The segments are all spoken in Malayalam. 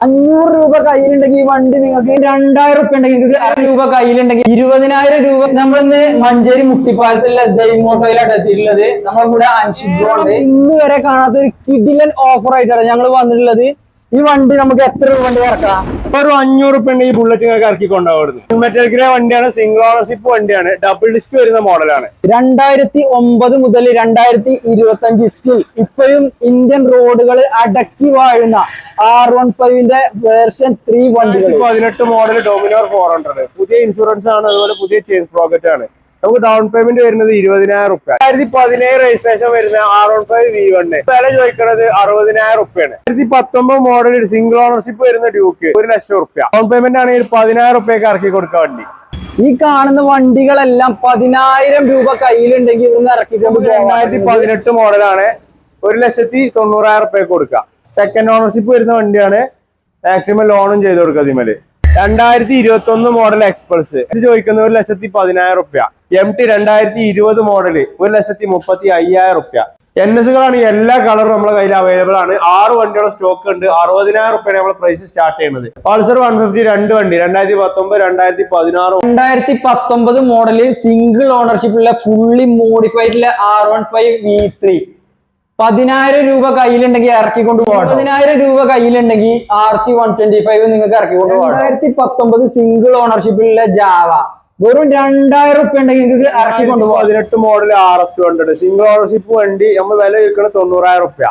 500 രൂപ കയ്യിലുണ്ടെങ്കിൽ ഈ വണ്ടി നിങ്ങൾക്ക് 2000 രൂപ ഉണ്ടെങ്കിൽ നിങ്ങൾക്ക് 6 രൂപ കയ്യിലുണ്ടെങ്കിൽ 20,000 രൂപ. നമ്മളിന്ന് മഞ്ചേരി മുട്ടിപ്പാലത്തിലുള്ള ജയ്മോട്ടോയിലാണ് എത്തിയിട്ടുള്ളത്. നമ്മളെ കൂടെ അൻഷിബ്രോണ്ട്. ഇന്ന് വരെ കാണാത്ത ഒരു കിടിലൻ ഓഫർ ആയിട്ടാണ് ഞങ്ങൾ വന്നിട്ടുള്ളത്. ഈ വണ്ടി നമുക്ക് എത്ര രൂപ വണ്ടി ഇറക്കാം? ഒരു 500 രൂപ ഈ ബുള്ളറ്റ് ഇറക്കി കൊണ്ടുപോകുന്നത്. മെറ്റൽ ഗ്രേ വണ്ടിയാണ്, സിംഗിൾ ഓണർഷിപ്പ് വണ്ടിയാണ്, ഡബിൾ ഡിസ്ക് വരുന്ന മോഡലാണ്. 2009 മുതൽ 2025 സ്റ്റിൽ ഇപ്പോഴും ഇന്ത്യൻ റോഡുകൾ അടക്കി വാഴുന്ന R15 വേർഷൻ 3 വണ്ടികൾ. 2018 മോഡൽ ഡോമിനോർ 400. പുതിയ ഇൻഷുറൻസ് ആണ്, അതുപോലെ പുതിയ ചെയിൻ സ്പ്രോക്കറ്റ് ആണ്. നമുക്ക് ഡൗൺ പേയ്മെന്റ് വരുന്നത് 20,000 രൂപ. 2017 രജിസ്ട്രേഷൻ വരുന്ന R15 V1 വില ചോദിക്കുന്നത് 60,000 രൂപയാണ്. 2019 മോഡൽ സിംഗിൾ ഓണർഷിപ്പ് വരുന്ന ഡ്യൂക്ക് 1,00,000 രൂപ. ഡൗൺ പേയ്മെന്റ് ആണെങ്കിൽ 10,000 രൂപയ്ക്ക് ഇറക്കി കൊടുക്കുക വണ്ടി. ഈ കാണുന്ന വണ്ടികളെല്ലാം 10,000 രൂപ കയ്യിലുണ്ടെങ്കിൽ ഇവിടുന്ന് ഇറക്കിക്കൊണ്ട് 2018 മോഡലാണ്, 1,90,000 രൂപയ്ക്ക് കൊടുക്കുക. സെക്കൻഡ് ഓണർഷിപ്പ് വരുന്ന വണ്ടിയാണ്, മാക്സിമം ലോണും ചെയ്ത് കൊടുക്കുക. അതിമേല് 2021 മോഡൽ എക്സ്പൾസ് ചോദിക്കുന്നത് 1,10,000 രൂപ. MT 2020 മോഡല് 1,35,000 രൂപ. NSകളാണ് എല്ലാ കളറും നമ്മുടെ കയ്യിൽ അവൈലബിൾ ആണ്. 6 വണ്ടിയുടെ സ്റ്റോക്ക് ഉണ്ട്. 60,000 രൂപയാണ് നമ്മൾ പ്രൈസ് സ്റ്റാർട്ട് ചെയ്യുന്നത്. പൾസർ 150 2 വണ്ടി 2019 2016 2019 മോഡല് സിംഗിൾ ഓണർഷിപ്പുള്ള ഫുള്ളി മോഡിഫൈഡിലെ R15 V3 10,000 രൂപ കയ്യിലുണ്ടെങ്കിൽ ഇറക്കിക്കൊണ്ട് പോകാം. 10,000 രൂപ കയ്യിലുണ്ടെങ്കിൽ RC 125 നിങ്ങൾക്ക് ഇറക്കിക്കൊണ്ട് പോകാം. 2019 സിംഗിൾ ഓണർഷിപ്പിലുള്ള ജാവ വെറും 2,000 രൂപ ഉണ്ടെങ്കിൽ നിങ്ങൾക്ക് ഇറക്കിക്കൊണ്ട് പോകാം. 18 മോഡൽ RS200 സിംഗിൾ ഓണർഷിപ്പ് വണ്ടി നമ്മൾ വില ചോദിക്കുന്നത് 90,000 രൂപ.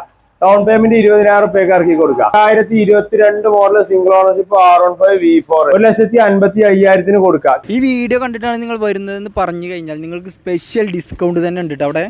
ഡൗൺ പേയ്മെന്റ് 20,000 രൂപയ്ക്ക് ഇറക്കി കൊടുക്കുക. 2022 model single ownership R15 V4 1,55,000 കൊടുക്കുക. ഈ വീഡിയോ കണ്ടിട്ടാണ് നിങ്ങൾ വരുന്നതെന്ന് പറഞ്ഞു കഴിഞ്ഞാൽ നിങ്ങൾക്ക് സ്പെഷ്യൽ ഡിസ്കൗണ്ട് തന്നെ ഉണ്ട് അവിടെ.